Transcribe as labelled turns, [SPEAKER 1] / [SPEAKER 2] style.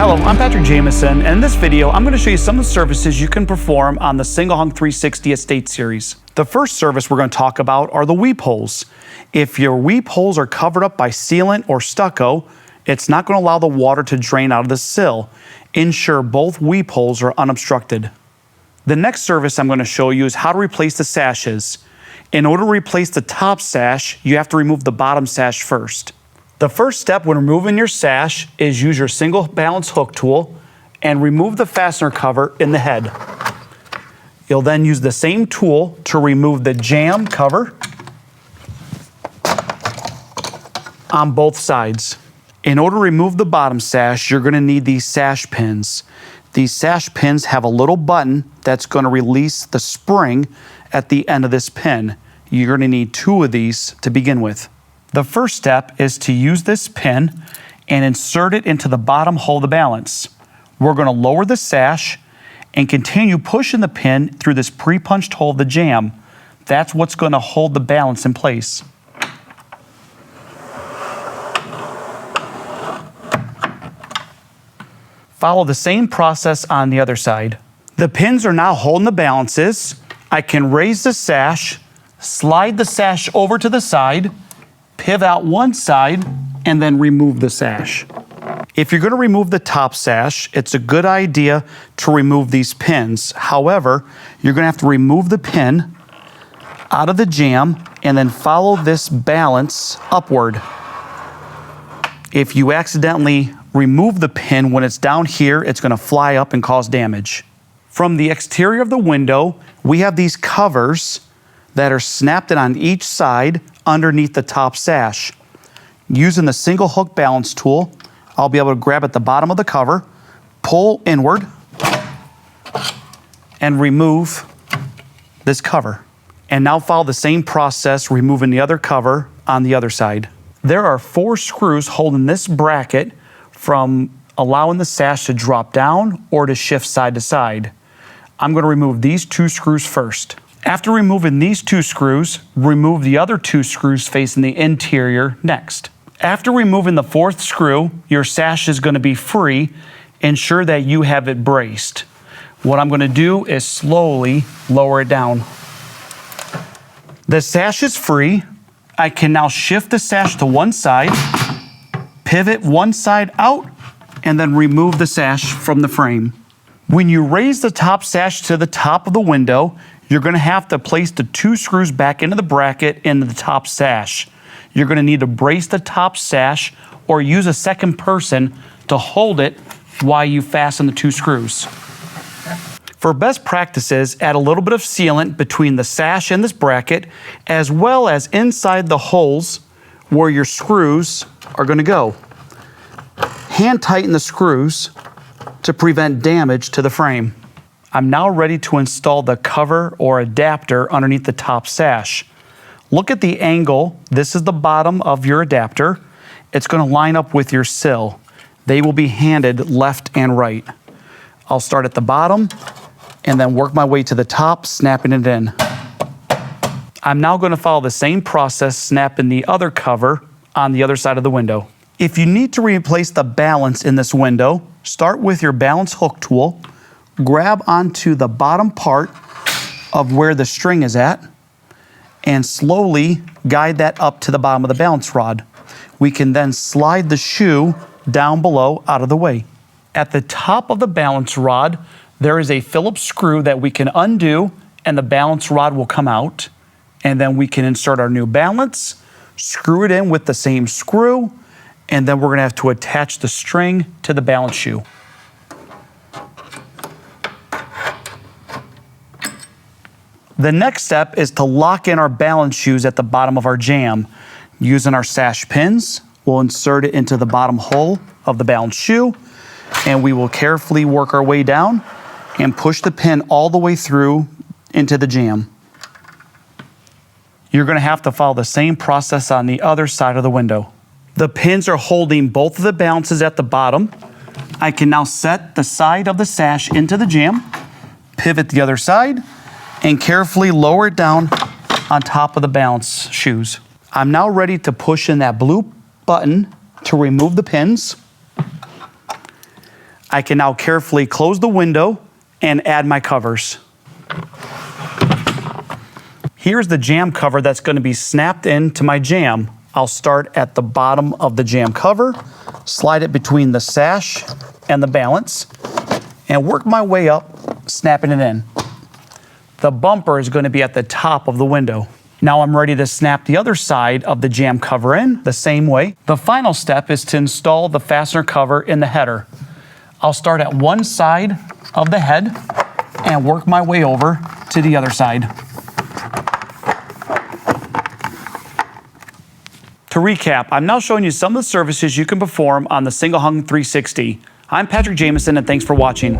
[SPEAKER 1] Hello, I'm Patrick Jamison, and in this video, I'm going to show you some of the services you can perform on the Single Hung 360 Estate Series. The first service we're going to talk about are the weep holes. If your weep holes are covered up by sealant or stucco, it's not going to allow the water to drain out of the sill. Ensure both weep holes are unobstructed. The next service I'm going to show you is how to replace the sashes. In order to replace the top sash, you have to remove the bottom sash first. The first step when removing your sash is use your single balance hook tool and remove the fastener cover in the head. You'll then use the same tool to remove the jamb cover on both sides. In order to remove the bottom sash, you're going to need these sash pins. These sash pins have a little button that's going to release the spring at the end of this pin. You're going to need 2 of these to begin with. The first step is to use this pin and insert it into the bottom hole of the balance. We're going to lower the sash and continue pushing the pin through this pre-punched hole of the jamb. That's what's going to hold the balance in place. Follow the same process on the other side. The pins are now holding the balances. I can raise the sash, slide the sash over to the side, pivot out one side, and then remove the sash. If you're going to remove the top sash, it's a good idea to remove these pins. However, you're going to have to remove the pin out of the jamb and then follow this balance upward. If you accidentally remove the pin when it's down here, it's going to fly up and cause damage. From the exterior of the window, we have these covers that are snapped in on each side underneath the top sash. Using the single hook balance tool, I'll be able to grab at the bottom of the cover, pull inward, and remove this cover. And now follow the same process, removing the other cover on the other side. There are 4 screws holding this bracket from allowing the sash to drop down or to shift side to side. I'm going to remove these 2 screws first. After removing these 2 screws, remove the other 2 screws facing the interior next. After removing the 4th screw, your sash is going to be free. Ensure that you have it braced. What I'm going to do is slowly lower it down. The sash is free. I can now shift the sash to one side, pivot one side out, and then remove the sash from the frame. When you raise the top sash to the top of the window, you're going to have to place the 2 screws back into the bracket into the top sash. You're going to need to brace the top sash or use a second person to hold it while you fasten the 2 screws. For best practices, add a little bit of sealant between the sash and this bracket, as well as inside the holes where your screws are going to go. Hand tighten the screws to prevent damage to the frame. I'm now ready to install the cover or adapter underneath the top sash. Look at the angle. This is the bottom of your adapter. It's going to line up with your sill. They will be handed left and right. I'll start at the bottom and then work my way to the top, snapping it in. I'm now going to follow the same process, snapping the other cover on the other side of the window. If you need to replace the balance in this window, start with your balance hook tool, grab onto the bottom part of where the string is at, and slowly guide that up to the bottom of the balance rod. We can then slide the shoe down below out of the way. At the top of the balance rod, there is a Phillips screw that we can undo and the balance rod will come out. And then we can insert our new balance, screw it in with the same screw, and then we're going to have to attach the string to the balance shoe. The next step is to lock in our balance shoes at the bottom of our jamb. Using our sash pins, we'll insert it into the bottom hole of the balance shoe, and we will carefully work our way down and push the pin all the way through into the jamb. You're going to have to follow the same process on the other side of the window. The pins are holding both of the balances at the bottom. I can now set the side of the sash into the jamb, pivot the other side, and carefully lower it down on top of the balance shoes. I'm now ready to push in that blue button to remove the pins. I can now carefully close the window and add my covers. Here's the jamb cover that's going to be snapped into my jamb. I'll start at the bottom of the jamb cover, slide it between the sash and the balance, and work my way up, snapping it in. The bumper is going to be at the top of the window. Now I'm ready to snap the other side of the jamb cover in the same way. The final step is to install the fastener cover in the header. I'll start at one side of the head and work my way over to the other side. To recap, I'm now showing you some of the services you can perform on the Single Hung 360. I'm Patrick Jamison, and thanks for watching.